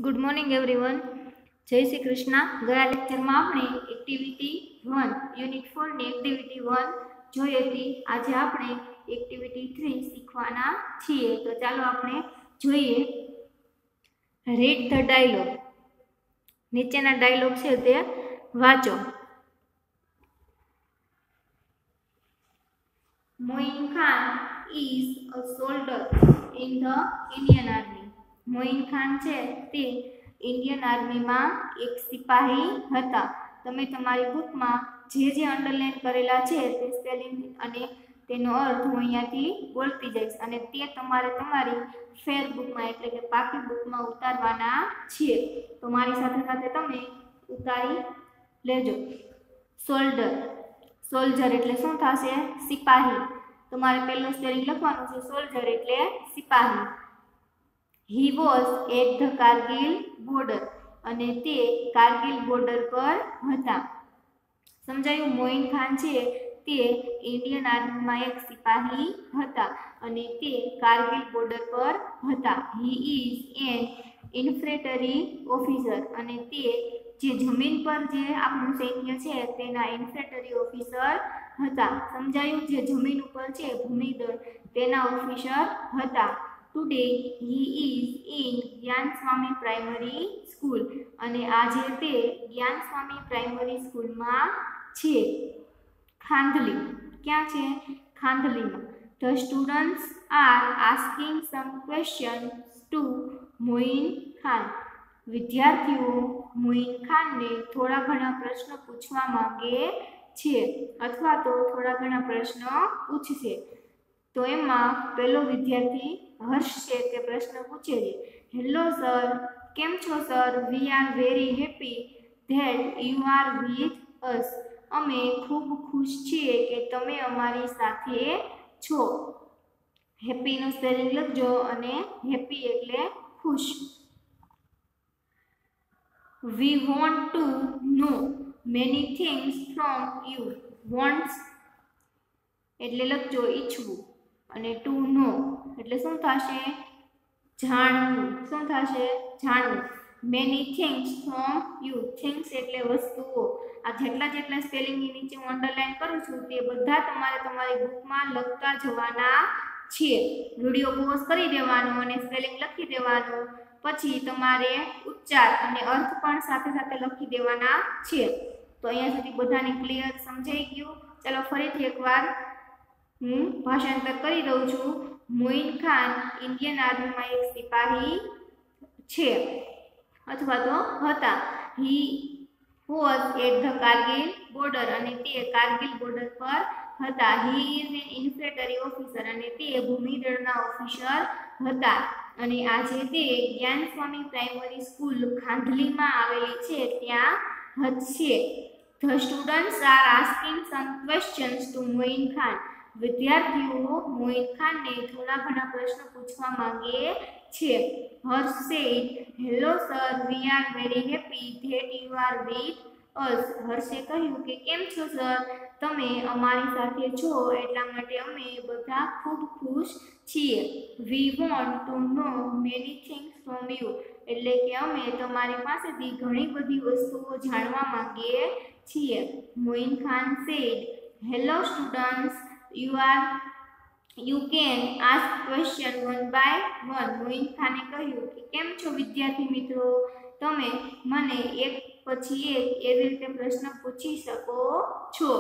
Good morning everyone. जय श्री कृष्ण। गया lecture में आपणे एक्टिविटी 1 यूनिट 4 ने एक्टिविटी 1 जोई हती। आज आपणे एक्टिविटी 3 शीखवाना छीए। तो चालो आपणे जोईए। रीड ध डायलॉग। नीचेना डायलॉग छे ते वांचो। Moin Khan is a soldier in the Indian army. Moin Khan छे ते इंडियन आर्मी में एक सिपाही हता। तमे तमारी बुक में जे अंडरलाइन करेला छे ते स्पेलिंग अने तेनो अर्थ हूँ अहींयाथी बोलती जाईश अने ते तमारे तमारी फेर बुक में एटले के पाकी बुक में उतारवाना छे। तो मारी साथे साथे तमे उतारी लेजो। सोल्जर, सोल्जर एटले शुं थशे? सिपाही। तमारे पहेलो स्पेलिंग लखवानुं छे सोल्जर एटले सिपाही। ही वॉज एट ध कारगिल बॉर्डर अने ते कारगिल बॉर्डर पर हता। समजायुं? मोइन खान छे ते इंडियन आर्मी में एक सिपाही हता अने ते कारगिल बॉर्डर पर हता। He is an infantry officer अने ते जे जमीन पर जे आपनुं सैन्य छे तेना इन्फेंट्री ऑफिसर हता। समजायुं? जे जमीन पर छे भूमिदળ तेना ऑफिसर हता। टुडे ही इज इन ज्ञान स्वामी प्राइमरी स्कूल अने आजे ते ज्ञान स्वामी प्राइमरी स्कूल में छे। खांधली क्या छे? खांधली में। The students are asking some questions to Moin Khan. विद्यार्थीओ मोइन खान ने थोड़ा घणा प्रश्न पूछवा मांगे छे अथवा तो थोड़ा घणा प्रश्न पूछशे। तो एमां पहेलो विद्यार्थी हर्ष छे ते प्रश्न पूछे छे, हेलो सर, केम छो sir? We are very happy that you are with us. अमे खूब खुश छीए के तमे अमारी साथे छो। हेपी नो स्पेलिंग लखजो अने हेपी एटले खुश। We want to know many things from you. Wants एटले लखजो ईच्छवुं अने टू नो एटले शुं थशे? जाणवुं। शुं थशे? जाणवुं। Many things from you. Things एटले वस्तुओ। आ जेटला जेटला स्पेलिंग ની નીચે હું અંડરલાઈન કરું છું તે બધા તમારે તમારી બુકમાં લખતા જવાના છે। વિડિયો પોઝ કરી દેવાનો અને સ્પેલિંગ લખી દેવાનું, પછી તમારે ઉચ્ચાર અને અર્થ પણ સાથે સાથે લખી દેવાના છે। તો અહીંયા સુધી બધાને ક્લિયર સમજાઈ ગયું? ચાલો ફરીથી એકવાર હું ભાષાંતર કરી દઉં છું। મોઇન ખાન इंडियन आर्मी में एक सिपाही छे अथवा तो हता। ही वॉज एट ध कारगिल बॉर्डर अने ते कारगिल बॉर्डर पर हता। He is an infantry officer अने ते भूमिदળના ऑफिसर हता अने આજે તે જ્ઞાન સ્વામી પ્રાઇમરી સ્કૂલ ખાંધલીમાં આવેલી છે ત્યાં છે। The students are asking some questions to Moin Khan. विद्यार्थीओ मोइन खान ने थोड़ा घना प्रश्न पूछवा मांगे छे। Harsh said, hello sir, we are very happy that you are with us. हर्षे कह्युं के केम छो सर? तमे अमारी साथे छो એટલા માટે અમે બધા ખૂબ ખુશ છીએ। We want to know many things from you એટલે કે અમે તમારી પાસેથી ઘણી બધી વસ્તુઓ જાણવા માંગીએ છીએ। Moin Khan said, hello students, you can ask question one by one। Moin खाने કહ્યું કે કેમ છો વિદ્યાર્થી મિત્રો, તમે મને એક પછી એક એવી રીતે પ્રશ્ન પૂછી શકો છો।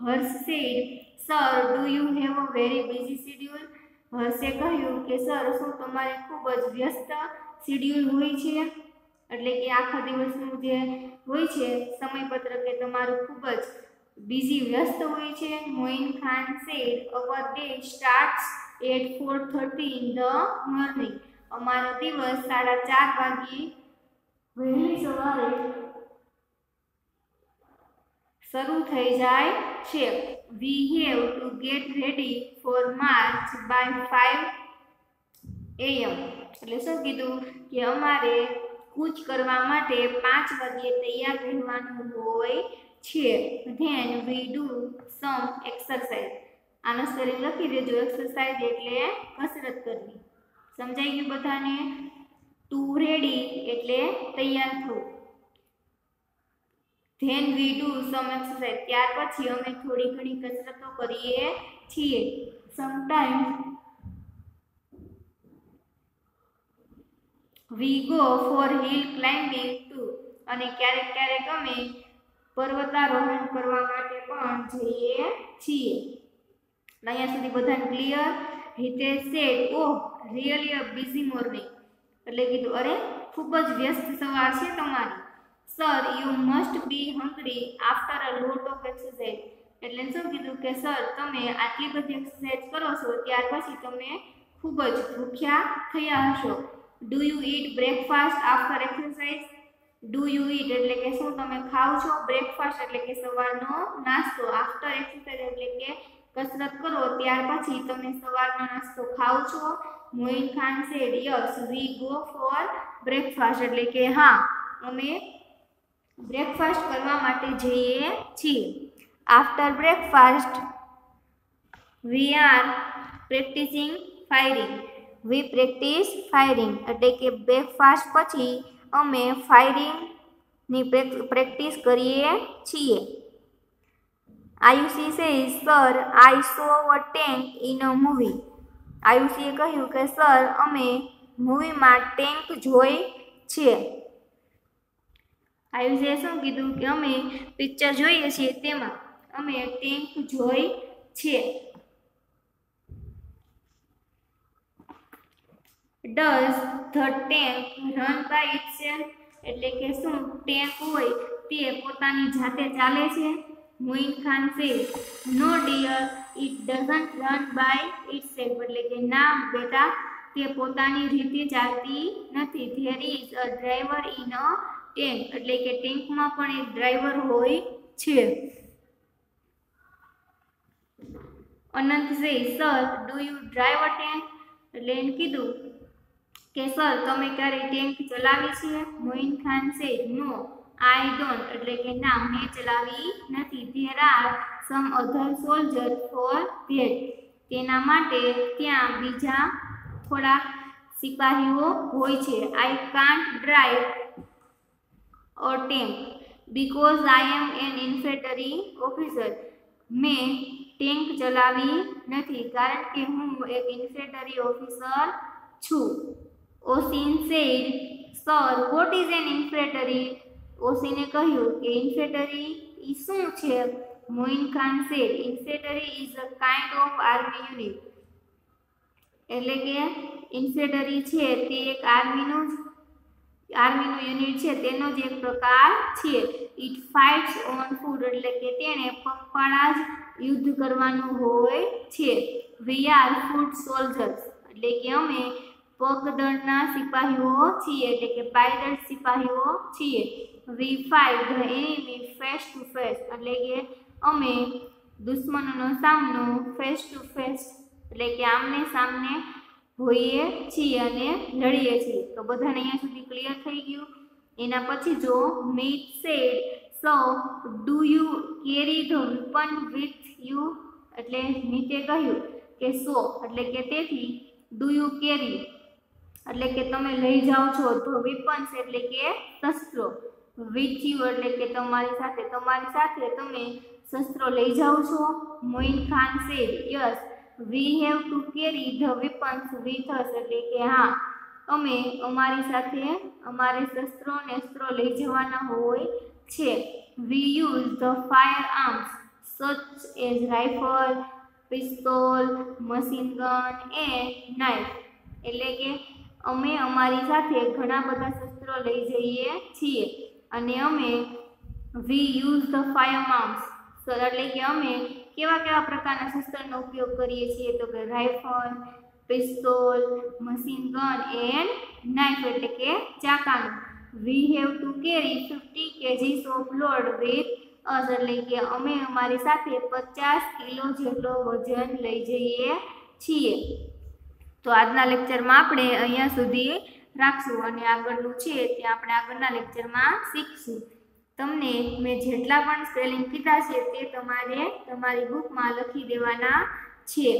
Harsh said, sir, do you have a very busy schedule. હર્ષે કહ્યું કે સર, શું તમારે ખૂબ જ વ્યસ્ત શેડ્યુલ હોય છે? એટલે કે આખા દિવસનું જે હોય છે સમયપત્રક એ તમારું ખૂબ જ बिजी व्यस्त होय छे। Moin Khan said, our day starts at 4:30 in the morning. अमारो दिवस 4:30 वागे वहेली सवारे शरू थई जाय छे। We have to get ready for march by 5 AM। એટલે શું કીધું કે અમારે કૂચ કરવા માટે 5 વાગે તૈયાર રહેવાનું હોય छे। Then we do some exercise। આનો સ્પેલિંગ લખી દેજો। એક્સરસાઇઝ એટલે કસરત કરવી। સમજાઈ ગયું બધાને? ટુ રેડી એટલે તૈયાર થવું. Then we do some exercise ત્યાર પછી અમે થોડી ઘણી કસરતો કરીએ છીએ. Sometimes we go for hill climbing too અને ક્યારેક ક્યારેક અમે પર્વતારોહણ કરવા માટે પણ જઈએ છીએ. અહીંયા સુધી બધાને clear? Hitesh said oh really a busy morning એટલે કીધું અરે ખૂબ જ વ્યસ્ત સવાર છે તમારી. Sir you must be hungry after a lot of exercise એટલે શું કીધું કે સર તમે આટલી બધી એક્સરસાઇઝ કરો છો ત્યાર પછી તમે ખૂબ જ ભૂખ્યા થયા હશો. Do you it breakfast after exercise? Do you ઈટ એટલે કે શું તમે ખાવ છો? બ્રેકફાસ્ટ એટલે કે સવારનો નાસ્તો. આફ્ટર એક્સરસાઇઝ એટલે કે કસરત કરો ત્યાર પછી તમે સવારનો નાસ્તો ખાવ છો? Moin Khan said yes we go for breakfast એટલે કે હા અમે બ્રેકફાસ્ટ કરવા માટે જઈએ છીએ. After breakfast we are practising firing. We practise firing એટલે કે બ્રેકફાસ્ટ પછી અમે ફાયરિંગની પ્રેક્ટિસ કરીએ છીએ. Ayushi says sir I saw a tank in a movie. આયુષીએ કહ્યું કે સર અમે મૂવીમાં ટેન્ક જોઈ છે. આયુષીએ શું કીધું કે અમે પિક્ચર જોઈએ છીએ તેમાં અમે ટેન્ક જોઈ છે. Does the tank run by itself એટલે કે શું ટેન્ક હોય તે પોતાની જાતે ચાલે છે? Moin Khan says no dear it doesn't run by itself એટલે કે ના બેટા તે પોતાની રીતે ચાલતી નથી. There is a driver in a tank એટલે કે ટેન્કમાં પણ એક ડ્રાઈવર હોય છે. Anant says sir do you drive a tank એટલે એને કીધું કે સર તમે ક્યારે ટેન્ક ચલાવી છે? Moin Khan said no I don't એટલે કે ના મેં ચલાવી નથી. There are some other soldier for that તેના માટે ત્યાં બીજા થોડાક સિપાહીઓ હોય છે. I can't drive a tank because I am an infantry officer. મેં ટેન્ક ચલાવી નથી કારણ કે હું એક ઇન્ફેન્ટ્રી ઓફિસર છું. Osin said sir what is an infantry? ઓસિને કહ્યું કે ઇન્ફેન્ટ્રી ઈ શું છે? Moin Khan sad infantry is a kind of army unit એટલે કે ઇન્ફેન્ટ્રી છે તે એક આર્મીનું યુનિટ છે તેનો જ એક પ્રકાર છે. ઇટ ફાઇટ્સ ઓન ફૂટ એટલે કે તેણે પગપાળા જ યુદ્ધ કરવાનું હોય છે. વી આર ફૂટ સોલ્જર્સ એટલે કે અમે પગદળના સિપાહીઓ છીએ એટલે કે પાયદળ સિપાહીઓ છીએ. We fight the enemy face to face એટલે કે અમે દુશ્મનોનો સામનો ફેસ ટુ ફેસ એટલે કે આમને સામને હોઈએ છીએ અને લડીએ છીએ. તો બધાને અહીંયા સુધી ક્લિયર થઈ ગયું? એના પછી જો Meet said so do you carry the weapon with you એટલે નીચે કહ્યું કે સો એટલે કે તેથી ડુ યુ કેરી એટલે કે તમે લઈ જાઓ છો. તો વેપન્સ એટલે કે શસ્ત્રો. વિથ યુ એટલે કે તમારી સાથે તમે શસ્ત્રો લઈ જાઓ છો. Moin Khan said yes we have to carry the weapons with us એટલે કે હા અમે અમારી સાથે અમારે શસ્ત્રો ને અસ્ત્રો લઈ જવાના હોય છે. વી use the fire arms such as rifle pistol machine gun and knife એટલે કે અમે અમારી સાથે ઘણા બધા શસ્ત્રો લઈ જઈએ છીએ અને અમે વી યુઝ ધ ફાયર આર્મ્સ એટલે કે અમે કેવા પ્રકારના શસ્ત્રનો ઉપયોગ કરીએ છીએ? તો કે rifle pistol machine gun and knife એટલે કે ચાકાનું. We have to carry 50 kgs of load with us એટલે કે અમે અમારી સાથે 50 કિલો જેટલો વજન લઈ જઈએ છીએ. તો આજના લેક્ચરમાં આપણે અહીંયા સુધી રાખશું અને આગળનું છે તે આપણે આગળના લેક્ચરમાં શીખશું. તમને મેં જેટલા પણ સ્પેલિંગ કીધા છે તે તમારે તમારી બુકમાં લખી દેવાના છે.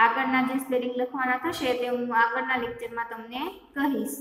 આગળના જે સ્પેલિંગ લખવાના થશે તે હું આગળના લેક્ચરમાં તમને કહીશ.